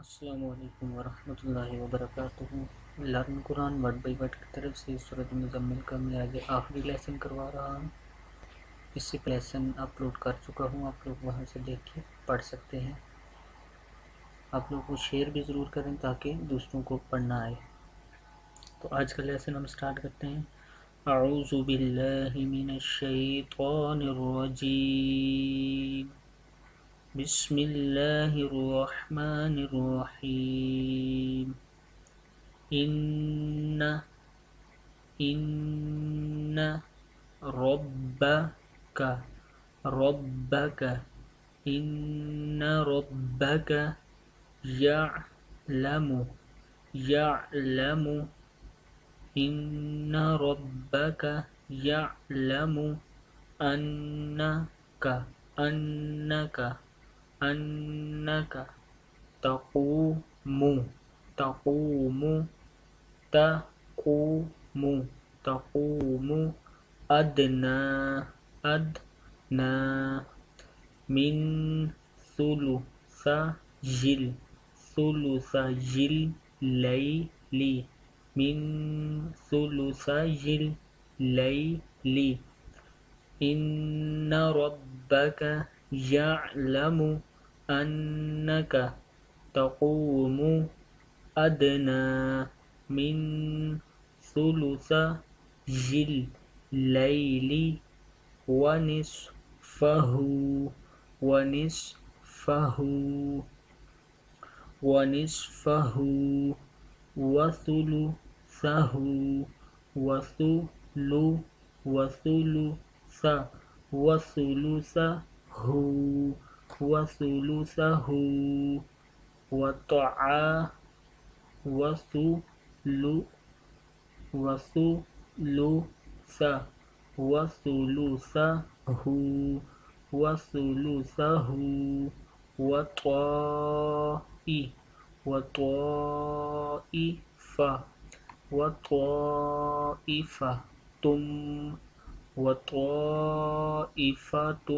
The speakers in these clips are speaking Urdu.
السلام علیکم ورحمۃ اللہ وبرکاتہ۔ Learn Quran word by word کی طرف سے سورۃ المزمل کا میں آج آخری لیسن کروا رہا ہوں۔ اس سے لیسن اپلوڈ کر چکا ہوں، آپ لوگ وہاں سے دیکھ کے پڑھ سکتے ہیں۔ آپ لوگ کو شیئر بھی ضرور کریں تاکہ دوسروں کو پڑھنا آئے۔ تو آج کا لیسن ہم سٹارٹ کرتے ہیں۔ اعوذ باللہ من الشیطان الرجیم، بسم اللہ الرحمن الرحیم۔ ان ربک ربک ان ربک یعلم یعلم ان ربک یعلم انک انک انک تقوم تقوم تقوم تقوم ادنی ادنی من ثلثی اللیل من ثلثی اللیل ان ربک یعلم انک تقوم ادنی من ثلثی اللیل ونصفہ ونصفہ ونصفہ وثلثہ وثلثہ وثلثہ وثلثہ وثلثہ وثلثہ وطائفہ وطائفۃ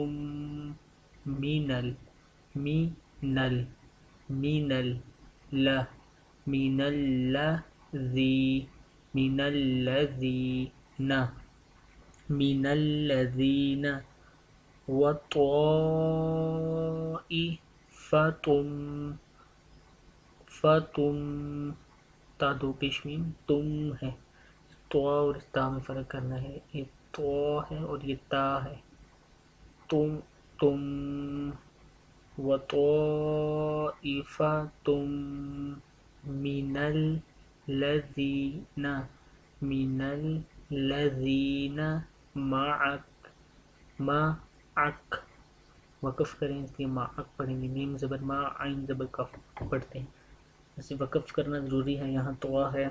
من الذین وطائفۃ تا دو پیشمین تم ہے، تو اور تا میں فرق کرنا ہے، یہ تو ہے اور یہ تا ہے، تم وطائفۃ من الذین معک وقف کریں، اس لیے معک پڑھیں گے، میم زبر ما عین زبر کف پڑھتے ہیں، اسے وقف کرنا ضروری ہے، یہاں تو ہے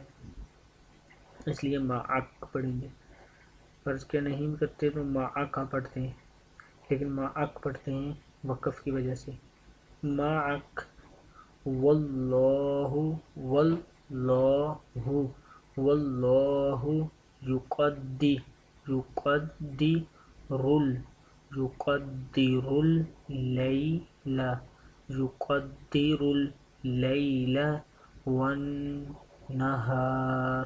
اس لیے معک پڑھیں گے، فرض کیا نہیں کرتے تو معک پڑھتے ہیں، لیکن معک پڑھتے ہیں وقف کی وجہ سے۔ معک واللہ واللہ يقدر الليل والنهار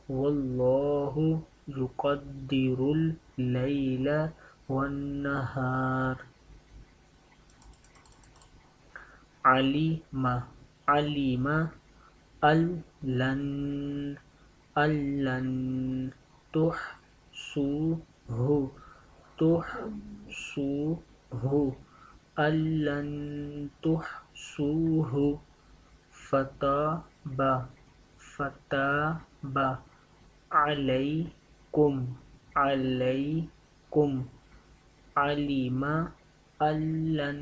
والله يقدر الليل والنهار۔ علم ألن تحصوه ألن تحصوه فتاب عليكم علم ألن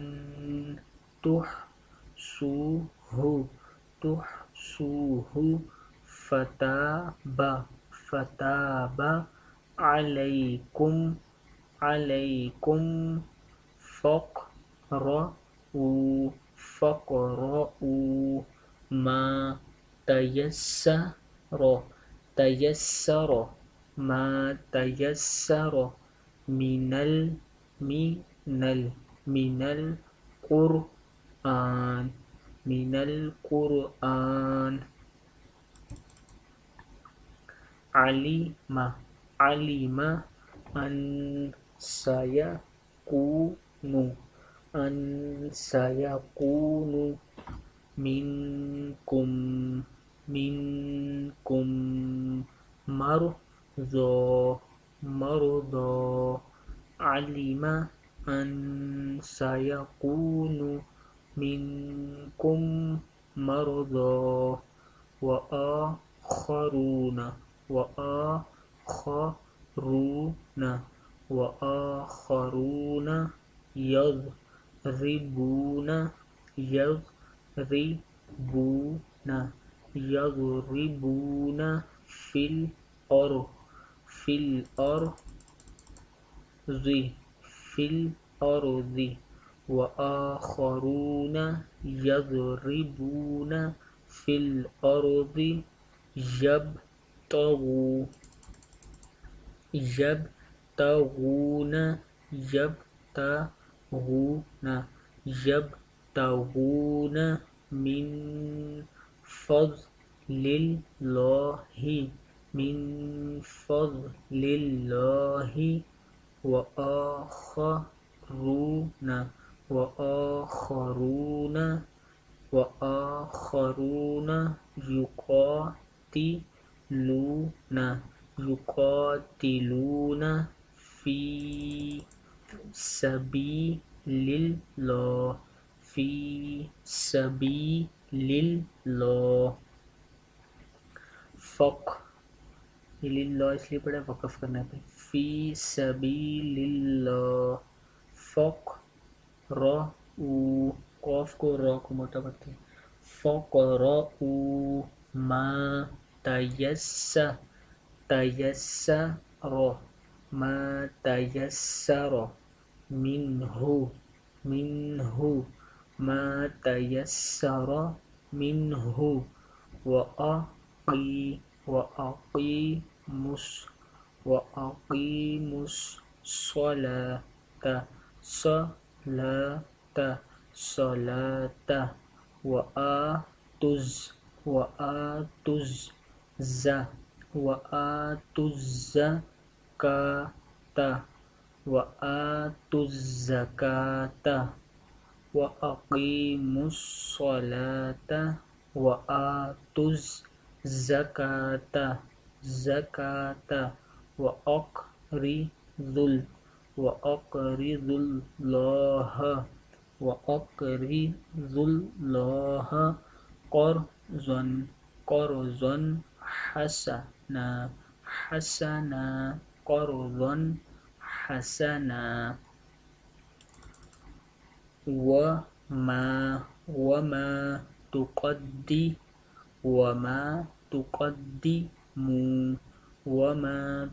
تحصوه فتاب عليكم فاقرؤوا ما تيسر من من القرآن من القرآن علم علم أن سيكون أن سيكون منكم منكم مرضى علم أن سيكون منكم مرضى وآخرون يضربون في الأرض وآخرون يضربون في الأرض يبتغون من فضل الله وآخرون يقاتلون في سبيل الله للہ اس لیے پڑھے وقف کرنا پہ فی سبیل اللہ فقرؤ قاف کو را کو موٹا کرتے ہیں فقرؤ ما تیسر ما تیسر منہ ما تیسر منہ وأقيموا الصلاة وآتوا الزكاة وأقيموا الصلاة وآتوا الزكاة وأقرضوا الله قرضا حسنا وما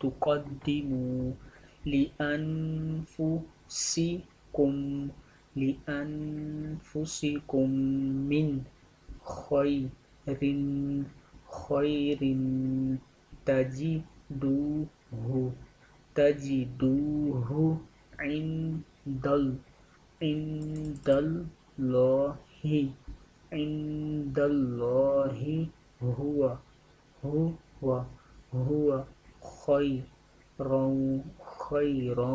تقدموا لأنفسكم من خير تجدوه عند الله هو خيرا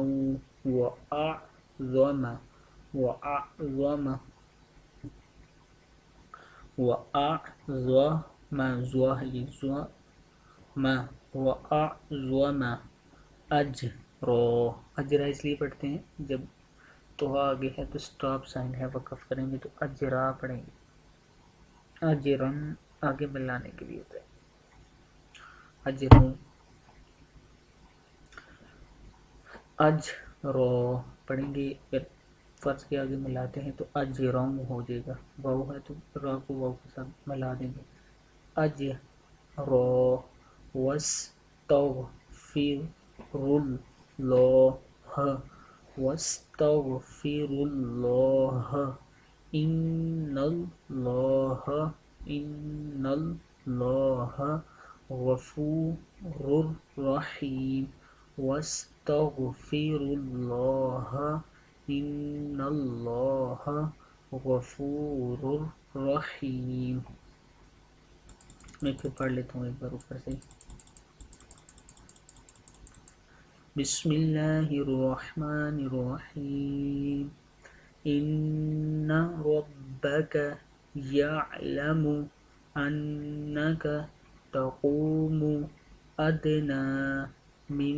وأعظم اجرا اس لیے پڑھتے ہیں جب تو آگے ہے تو سٹاپ سائن ہے وقف کریں گے تو اجرا پڑھیں گے اجرن آگے ملانے کے لیے ہوتا ہے اجروں اجرو پڑھیں گے پھر فرض کے آگے ملاتے ہیں تو اجروں ہو جائے گا واو ہے تو را کو واو کے ساتھ ملا دیں گے اجرو واستغفر الله إن الله غفور رحيم واستغفروا الله إن الله غفور رحیم. میں پھر پڑھ لیتا ہوں ایک بار اوپر سے. بسم اللہ الرحمن الرحیم. ان ربک یعلم انک تقوم ادنی من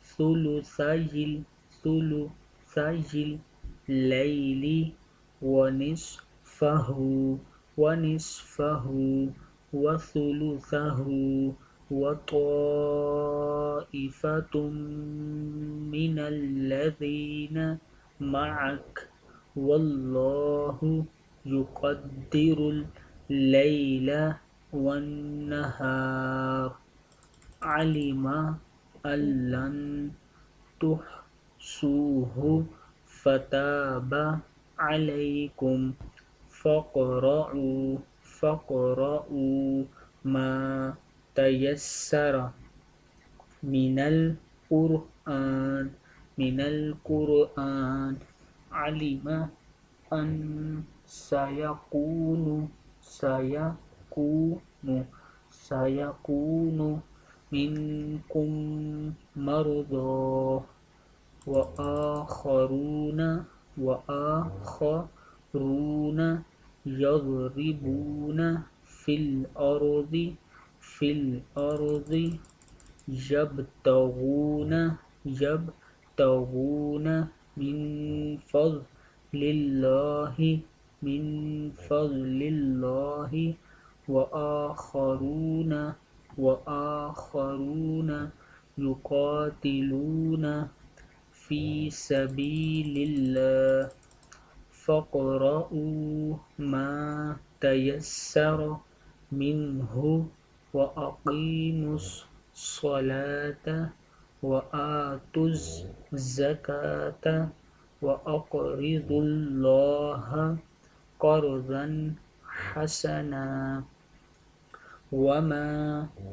ثلثی اللیل ونصفہ وثلثہ وطائفة من الذین معک واللہ یقدر اللیل والنہار علم ان لن تحصوه فتاب علیکم فاقرؤوا ما تيسر من القرآن علم أن سيكون منكم مرضى وآخرون يضربون في الأرض يبتغون من فضل الله وآخرون يقاتلون في سبيل الله فاقرؤوا ما تيسر منه وأقيموا الصلاة وآتوا الزكاة وأقرضوا الله قرضا حسنا وما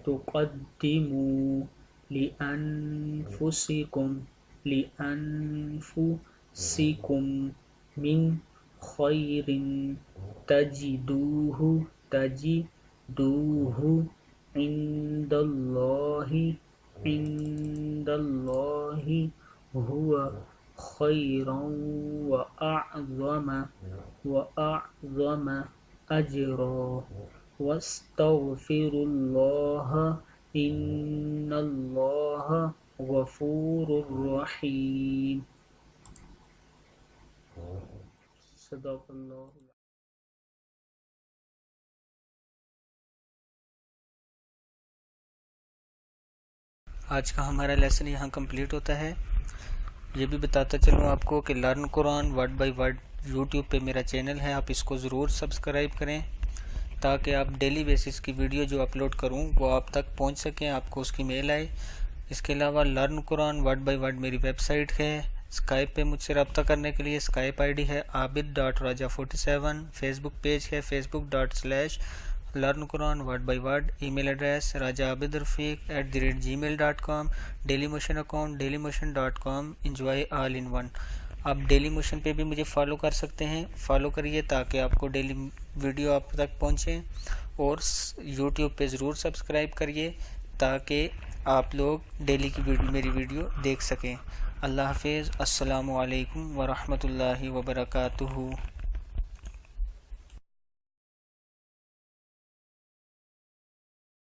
تقدموا لأنفسكم من خير تجدوه عند الله هو خيرا وأعظم أجرا واستغفروا الله إن الله غفور رحيم. صدق اللہ. آج کا ہمارا لیسن یہاں کمپلیٹ ہوتا ہے. یہ بھی بتاتا چلوں آپ کو کہ learn Quran word by word YouTube پہ میرا چینل ہے، آپ اس کو ضرور سبسکرائب کریں تاکہ آپ ڈیلی بیسس کی ویڈیو جو اپلوڈ کروں وہ آپ تک پہنچ سکیں، آپ کو اس کی میل آئے. اس کے علاوہ learn Quran word by word میری ویب سائٹ ہے. اسکائپ پہ مجھ سے رابطہ کرنے کے لیے اسکائپ آئی ڈی ہے abid.raja47. فیس بک پیج ہے facebook.com/لرن Quran word by word. Email address rajaabidrafeq@gmail.com. Dailymotion account dailymotion.com. enjoy all in one. آپ ڈیلی موشن پہ بھی مجھے فالو کر سکتے ہیں، فالو کریے تاکہ آپ کو ڈیلی ویڈیو آپ تک پہنچیں، اور یوٹیوب پہ ضرور سبسکرائب کریے تاکہ آپ لوگ ڈیلی کی میری ویڈیو دیکھ سکیں. اللہ حافظ. السلام علیکم ورحمۃ اللہ وبرکاتہ.